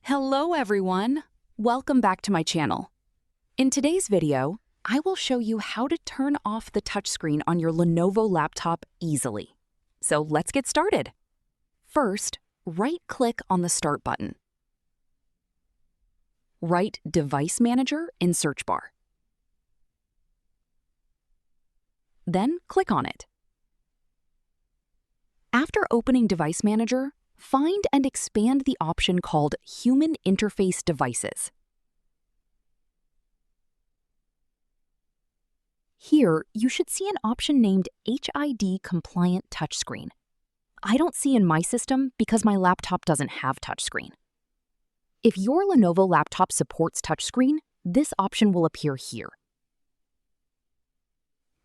Hello everyone! Welcome back to my channel. In today's video, I will show you how to turn off the touchscreen on your Lenovo laptop easily. So let's get started. First, right-click on the Start button. Write Device Manager in search bar. Then click on it. After opening Device Manager, find and expand the option called Human Interface Devices. Here, you should see an option named HID Compliant Touchscreen. I don't see in my system because my laptop doesn't have touchscreen. If your Lenovo laptop supports touchscreen, this option will appear here.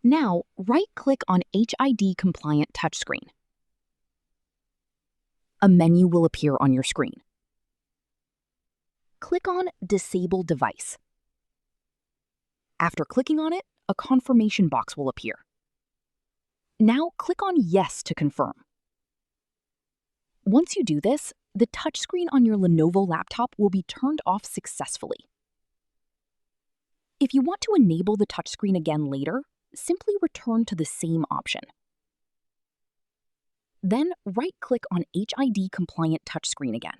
Now, right-click on HID Compliant Touchscreen. A menu will appear on your screen. Click on Disable Device. After clicking on it, a confirmation box will appear. Now click on Yes to confirm. Once you do this, the touchscreen on your Lenovo laptop will be turned off successfully. If you want to enable the touchscreen again later, simply return to the same option. Then right-click on HID Compliant Touchscreen again.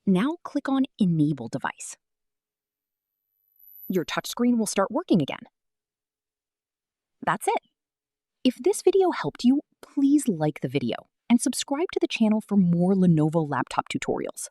Now click on Enable Device. Your touchscreen will start working again. That's it. If this video helped you, please like the video and subscribe to the channel for more Lenovo laptop tutorials.